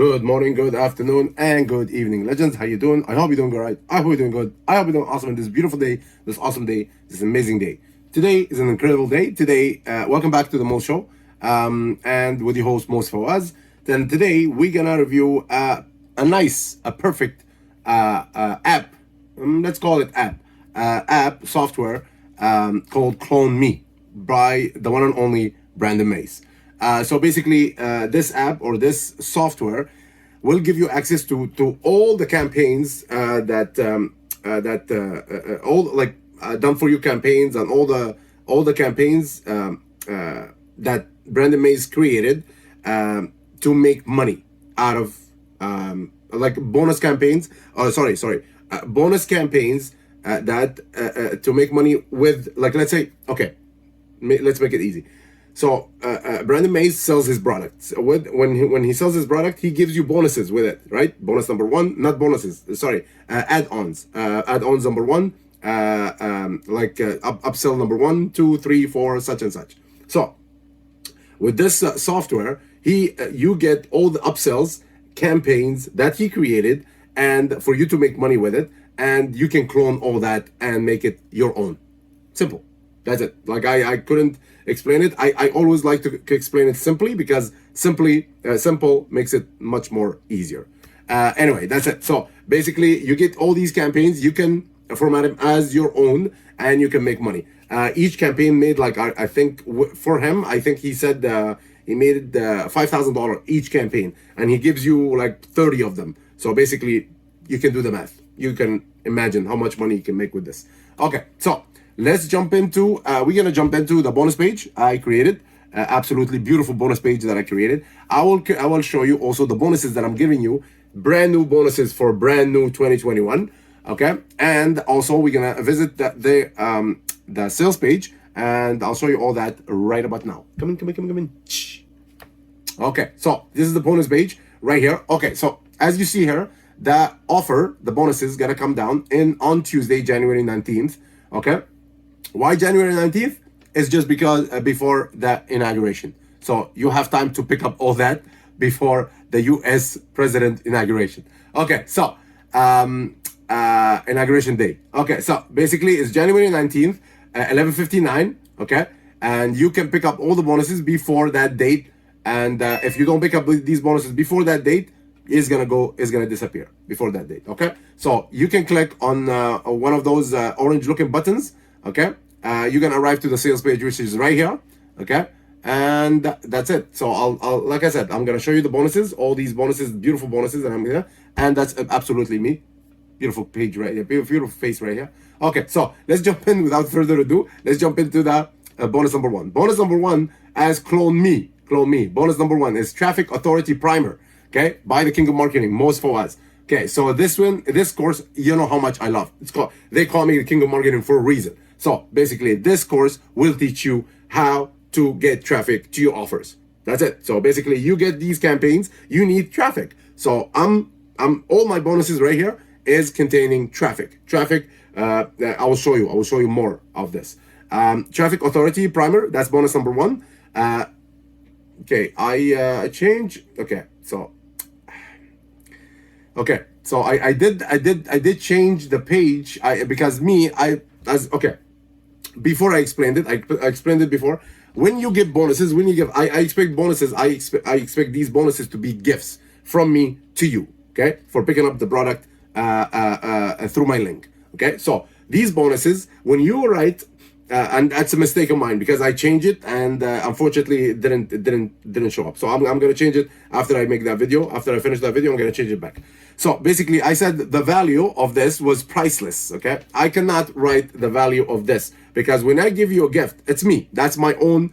Good morning, good afternoon, and good evening, legends. How you doing? I hope you're doing all right. I hope you're doing good. I hope you're doing awesome in this beautiful day, this awesome day, this amazing day. Today is an incredible day. Today, welcome back to the Moez Show, and with your host Moez Fawaz. Then today we're gonna review a perfect app. Let's call it app software called CloneMe by the one and only Brandon Moez. So basically, this app or this software will give you access to all the campaigns all like done for you campaigns and all the campaigns that Brandon Moez created to make money out of like bonus campaigns. Bonus campaigns that to make money with, like, let's say, okay, let's make it easy. So Brandon Moez sells his products. When he sells his product, he gives you bonuses with it, right? Bonus number one, not bonuses, sorry, add-ons. Add-ons number one, upsell number 1, 2, 3, 4, such and such. So with this software, you get all the upsells campaigns that he created, and for you to make money with it, and you can clone all that and make it your own. Simple. That's it. Like, I couldn't explain it. I always like to explain it simply, because simple makes it much more easier. Anyway, that's it. So basically, you get all these campaigns. You can format them as your own, and you can make money. Each campaign made, like, I think for him, I think he said he made it $5,000 each campaign, and he gives you like 30 of them. So basically, you can do the math. You can imagine how much money you can make with this. Okay, so let's jump into, we're gonna jump into the bonus page I created. Absolutely beautiful bonus page that I created. I will show you also the bonuses that I'm giving you, brand new bonuses for brand new 2021. Okay, and also we're gonna visit the sales page, and I'll show you all that right about now. Come in. Shh. Okay, so this is the bonus page right here. Okay, so as you see here, the offer, the bonuses, gonna come down on Tuesday, January 19th. Okay. Why January 19th? It's just because before the inauguration. So you have time to pick up all that before the US president inauguration. Okay, so inauguration day. Okay, so basically it's January 19th, 11:59. Okay, and you can pick up all the bonuses before that date. And if you don't pick up these bonuses before that date, it's gonna disappear before that date. Okay, so you can click on one of those orange looking buttons. Okay, you're gonna arrive to the sales page, which is right here. Okay, and that's it. So I'll like I said, I'm gonna show you the bonuses, all these bonuses, beautiful bonuses, and that's absolutely me. Beautiful page right here, beautiful face right here. Okay, so let's jump in without further ado. Let's jump into the bonus number one. Bonus number one as CloneMe. Bonus number one is Traffic Authority Primer. Okay, by the King of Marketing, Moez Fawaz. Okay, so this course, you know how much I love. They call me the King of Marketing for a reason. So basically, this course will teach you how to get traffic to your offers. That's it. So basically, you get these campaigns, you need traffic. So I'm all my bonuses right here is containing traffic. I will show you more of this. Traffic Authority Primer, that's bonus number one. Okay, I change. Okay, so I did change the page. Before I explained it, I explained it before. When you give bonuses, I expect bonuses. I expect these bonuses to be gifts from me to you. Okay, for picking up the product through my link. Okay, so these bonuses, when you write, and that's a mistake of mine because I changed it, and unfortunately it didn't show up. So I'm gonna change it after I make that video. After I finish that video, I'm gonna change it back. So basically, I said the value of this was priceless. Okay, I cannot write the value of this because when I give you a gift, it's me. That's my own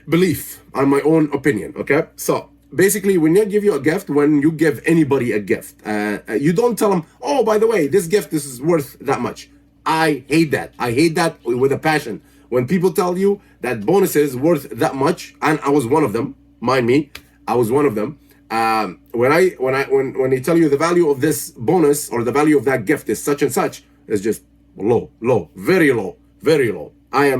belief and my own opinion. Okay, so basically, when I give you a gift, when you give anybody a gift, you don't tell them, oh, by the way, this gift is worth that much. I hate that. I hate that with a passion. When people tell you that bonuses worth that much, and I was one of them, mind me, I was one of them. When they tell you the value of this bonus or the value of that gift is such and such, it's just low, very low. I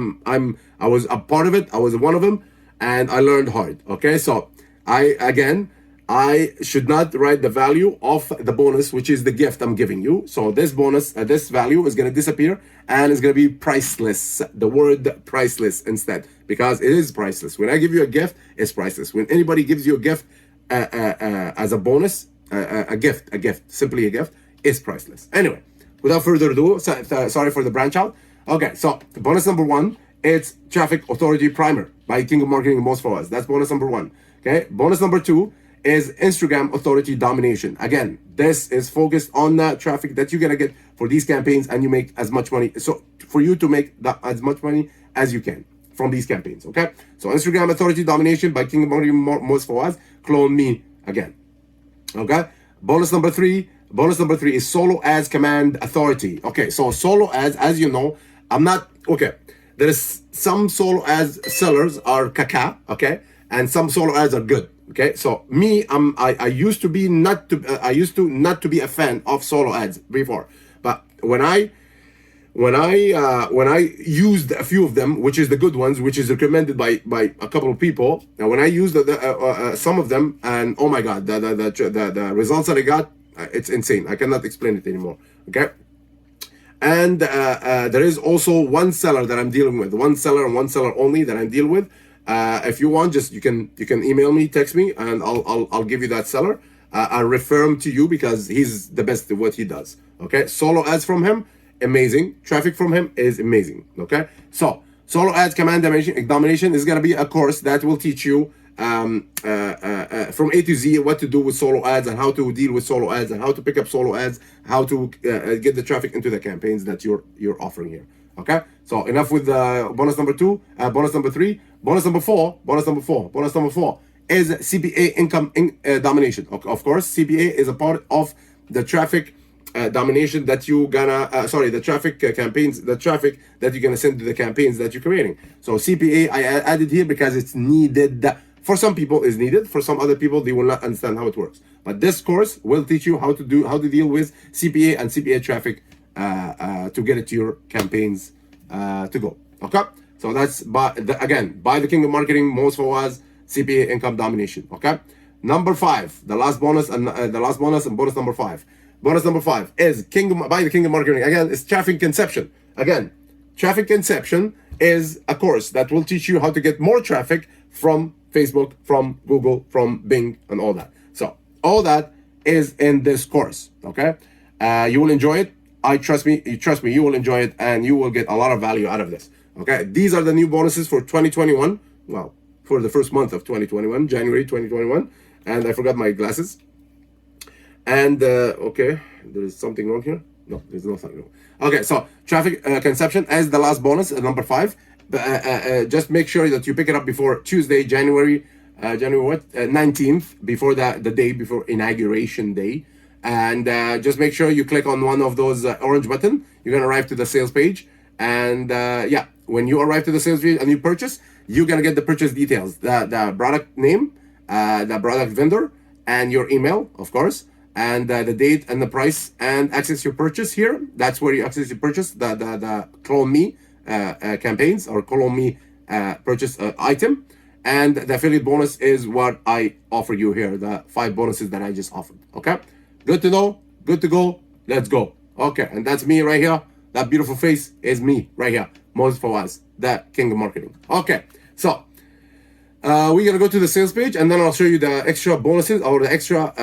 was a part of it. I was one of them, and I learned hard. Okay, so I again I should not write the value of the bonus, which is the gift I'm giving you. So this bonus, this value is going to disappear and it's going to be priceless. The word priceless instead, because it is priceless. When I give you a gift, it's priceless. When anybody gives you a gift as a bonus, a gift, simply a gift, is priceless. Anyway, without further ado, sorry for the branch out. Okay, so bonus number one, it's Traffic Authority Primer by King of Marketing and Fawaz. That's bonus number one. Okay, bonus number two is Instagram Authority Domination. Again, this is focused on the traffic that you're gonna get for these campaigns, and you make as much money. So for you to make as much money as you can from these campaigns. Okay, so Instagram Authority Domination by King of Marketing Moez Fawaz. CloneMe again. Okay, bonus number three is Solo Ads Command Authority. Okay, so solo ads, as you know, I'm not okay. There is some solo ads sellers are caca, okay, and some solo ads are good. Okay, so me, I used to not to be a fan of solo ads before, but when I used a few of them, which is the good ones, which is recommended by a couple of people, and when I used some of them, and oh my god, the results that I got, it's insane. I cannot explain it anymore. Okay. And there is also one seller that I'm dealing with, one seller and one seller only that I'm dealing with. If you want, just you can email me, text me, and I'll give you that seller. I'll refer him to you because he's the best at what he does. Okay, solo ads from him, amazing. Traffic from him is amazing. Okay, so solo ads command domination is gonna be a course that will teach you from A to Z what to do with solo ads and how to deal with solo ads and how to pick up solo ads, how to get the traffic into the campaigns that you're offering here. Okay, so enough with bonus number two, bonus number three, bonus number four is CPA income domination. Of course, CPA is a part of the traffic domination that you gonna the traffic campaigns, the traffic that you're gonna send to the campaigns that you're creating. So CPA I added here because it's needed. For some people is needed, for some other people they will not understand how it works. But this course will teach you how to deal with CPA and CPA traffic to get it to your campaigns to go. Okay, so that's by the King of Marketing, Moez Fawaz, CPA income domination. Okay, number five, the last bonus and bonus number five. Bonus number five is by the King of Marketing. Again, it's traffic conception. Again, traffic conception is a course that will teach you how to get more traffic from Facebook, from Google, from Bing, and all that. So all that is in this course. Okay, you will enjoy it. Trust me, you will enjoy it, and you will get a lot of value out of this. Okay, these are the new bonuses for 2021. Well, for the first month of 2021, January 2021, and I forgot my glasses. And okay, there is something wrong here. No, there's nothing wrong. Okay, so traffic conception as the last bonus, number five. Just make sure that you pick it up before Tuesday, January 19th, before the day before inauguration day. And just make sure you click on one of those orange button. You're gonna arrive to the sales page, and yeah, when you arrive to the sales page and you purchase, you're gonna get the purchase details, the product name, the product vendor, and your email, of course, and the date and the price, and access your purchase here. That's where you access your purchase, the CloneMe campaigns or CloneMe purchase item. And the affiliate bonus is what I offer you here, the 5 bonuses that I just offered. Okay, good to know, good to go, let's go. Okay, and that's me right here. That beautiful face is me right here, Moez Fawaz, the King of Marketing. Okay, so we're gonna go to the sales page, and then I'll show you the extra bonuses or the extra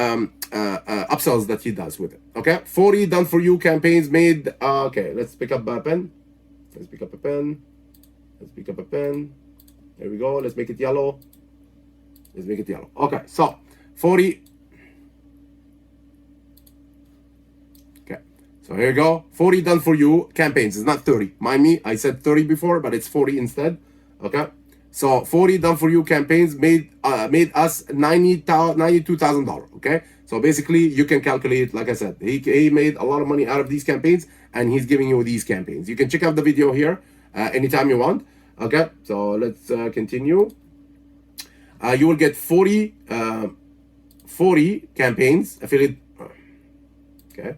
upsells that he does with it. Okay, 40 done for you campaigns made. Okay, let's pick up a pen. Let's pick up a pen. Let's pick up a pen. There we go. Let's make it yellow. Let's make it yellow. Okay, so 40. Okay, so here you go. 40 done for you campaigns. It's not 30. Mind me, I said 30 before, but it's 40 instead. Okay, so 40 done for you campaigns made us $92,000. Okay, so basically you can calculate. Like I said, he made a lot of money out of these campaigns, and he's giving you these campaigns. You can check out the video here anytime you want. Okay, so let's continue. You will get 40 campaigns affiliate. Okay,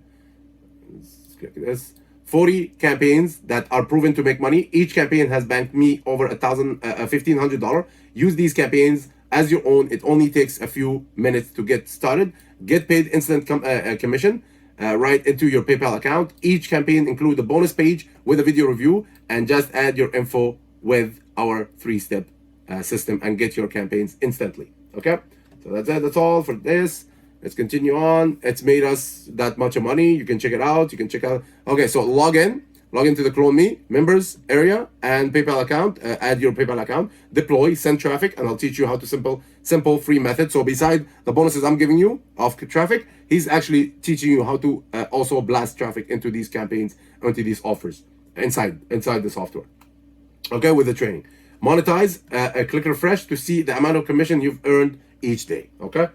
let's click this. 40 campaigns that are proven to make money. Each campaign has banked me over $1,500. Use these campaigns as your own. It only takes a few minutes to get started. Get paid instant commission right into your PayPal account. Each campaign includes a bonus page with a video review, and just add your info with our 3-step system and get your campaigns instantly. Okay, so that's it. That's all for this. Let's continue on. It's made us that much of money. You can check it out. You can check out. Okay, so log into the CloneMe members area and PayPal account. Add your PayPal account, deploy, send traffic, and I'll teach you how to simple free method. So beside the bonuses I'm giving you of traffic, he's actually teaching you how to also blast traffic into these campaigns, into these offers inside the software. Okay, with the training. Monetize, click refresh to see the amount of commission you've earned each day. Okay,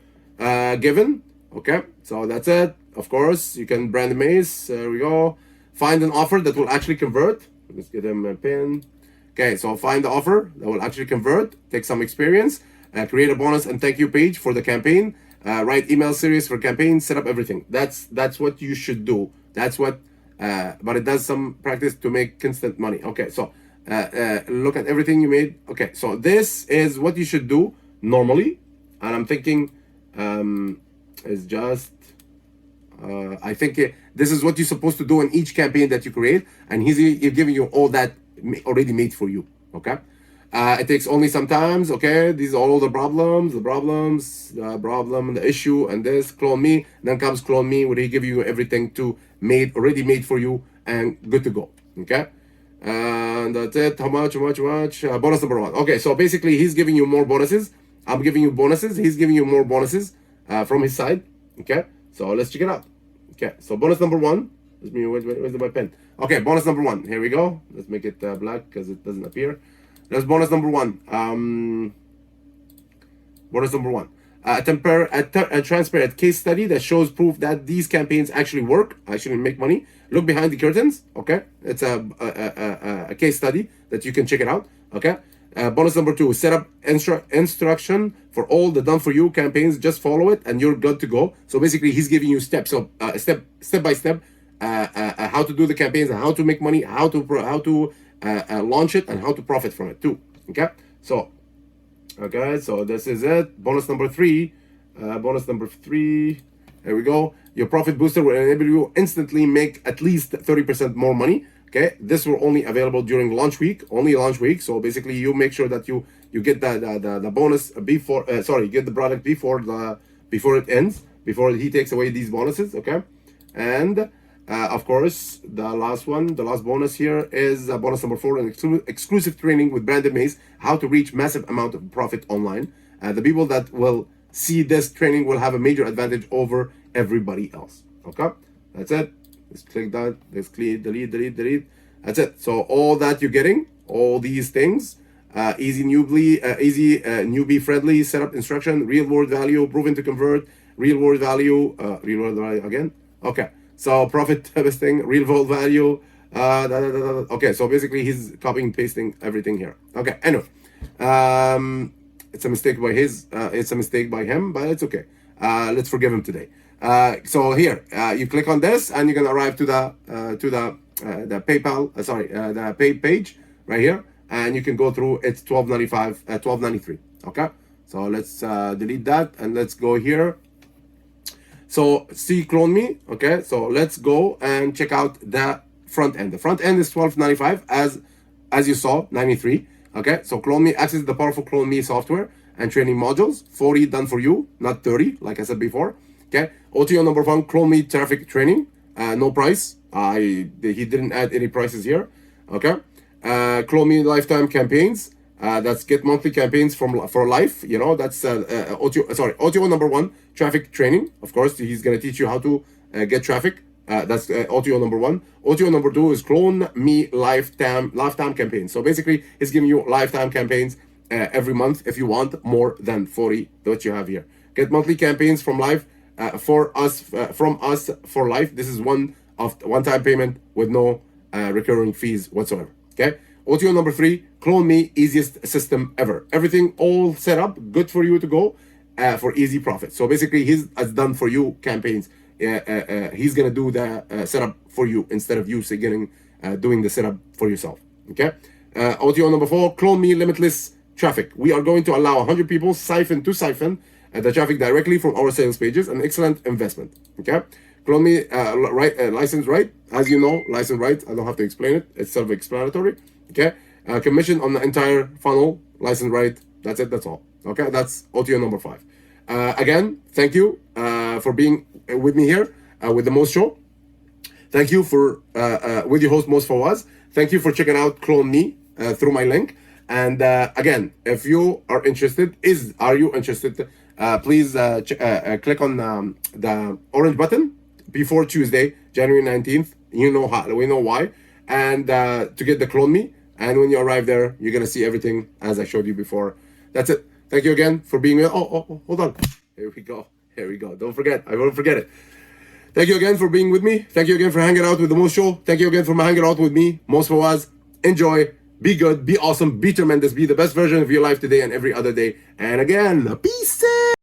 given. Okay, so that's it. Of course, you can brand Moez. There we go. Find an offer that will actually convert. Let's get him a pin. Okay, so find the offer that will actually convert. Take some experience. Create a bonus and thank you page for the campaign. Write email series for campaigns. Set up everything. That's what you should do. That's what. But it does some practice to make instant money. Okay, so look at everything you made. Okay, so this is what you should do normally, and I'm thinking is just. I think this is what you're supposed to do in each campaign that you create, and he's giving you all that already made for you. Okay, it takes only sometimes. Okay, these are all the problems, the issue, and this CloneMe. Then comes CloneMe, where he give you everything already made for you and good to go. Okay, and that's it. How much? Bonus number 1. Okay, so basically he's giving you more bonuses. I'm giving you bonuses. He's giving you more bonuses from his side. Okay. So let's check it out. Okay, so bonus number 1. Where's my pen? Okay, bonus number 1. Here we go. Let's make it black because it doesn't appear. That's bonus number 1. Bonus number 1. A transparent case study that shows proof that these campaigns actually work, actually make money. Look behind the curtains. Okay, it's a case study that you can check it out. Okay. Bonus number 2, set up instruction for all the done for you campaigns. Just follow it and you're good to go. So basically he's giving you steps of step by step how to do the campaigns and how to make money, how to launch it, and how to profit from it too. Okay, so this is it. Bonus number 3. There we go. Your profit booster will enable you instantly make at least 30% more money. Okay, this will only available during launch week, So basically, you make sure that you get the bonus before. Get the product before it ends, before he takes away these bonuses. Okay, and of course, the last bonus here is bonus number 4, an exclusive training with branded Moez, how to reach massive amount of profit online. The people that will see this training will have a major advantage over everybody else. Okay, that's it. Let's click that. Let's clear, delete. That's it. So all that you're getting, all these things, easy newbie friendly setup instruction, real world value, proven to convert, real world value again. Okay. So profit harvesting, real world value. Okay. So basically he's copying and pasting everything here. Okay. Anyway, it's a mistake by him, but it's okay. Let's forgive him today. So here, you click on this, and you're gonna arrive to the PayPal, the pay page right here, and you can go through. It's $12.93. Okay, so let's delete that, and let's go here. So see CloneMe. Okay, so let's go and check out the front end. The front end is $12.95 as you saw, 93. Okay, so CloneMe access the powerful CloneMe software and training modules. 40 done for you, not 30, like I said before. Okay, OTO number 1, CloneMe traffic training. No price. He didn't add any prices here. Okay, CloneMe lifetime campaigns. That's get monthly campaigns for life. You know, that's OTO number 1, traffic training. Of course, he's gonna teach you how to get traffic. That's OTO number 1. OTO number 2 is CloneMe lifetime campaigns. So basically, he's giving you lifetime campaigns every month if you want more than 40 that you have here. Get monthly campaigns from life. From us for life. This is one-time payment with no recurring fees whatsoever. Okay. OTO number 3, CloneMe easiest system ever. Everything all set up, good for you to go for easy profit. So basically, he's done for you campaigns. He's gonna do the setup for you instead of you doing the setup for yourself. Okay. OTO number 4, CloneMe limitless traffic. We are going to allow 100 people siphon the traffic directly from our sales pages. An excellent investment. Okay. CloneMe license right, as you know, license right. I don't have to explain it. It's self-explanatory. Okay. Commission on the entire funnel, license right. That's it. That's all. Okay. That's OTO number 5. Again, thank you for being with me here with the Moez Show. Thank you for with your host Moez Fawaz. Thank you for checking out CloneMe through my link. And again, if you are interested, please click on the orange button before Tuesday, January 19th. You know how, we know why. And to get the CloneMe. And when you arrive there, you're going to see everything as I showed you before. That's it. Thank you again for being here. Oh, hold on. Here we go. Don't forget. I won't forget it. Thank you again for being with me. Thank you again for hanging out with the Moez Show. Thank you again for hanging out with me, Moez Fawaz. Enjoy. Be good. Be awesome. Be tremendous. Be the best version of your life today and every other day. And again, peace out.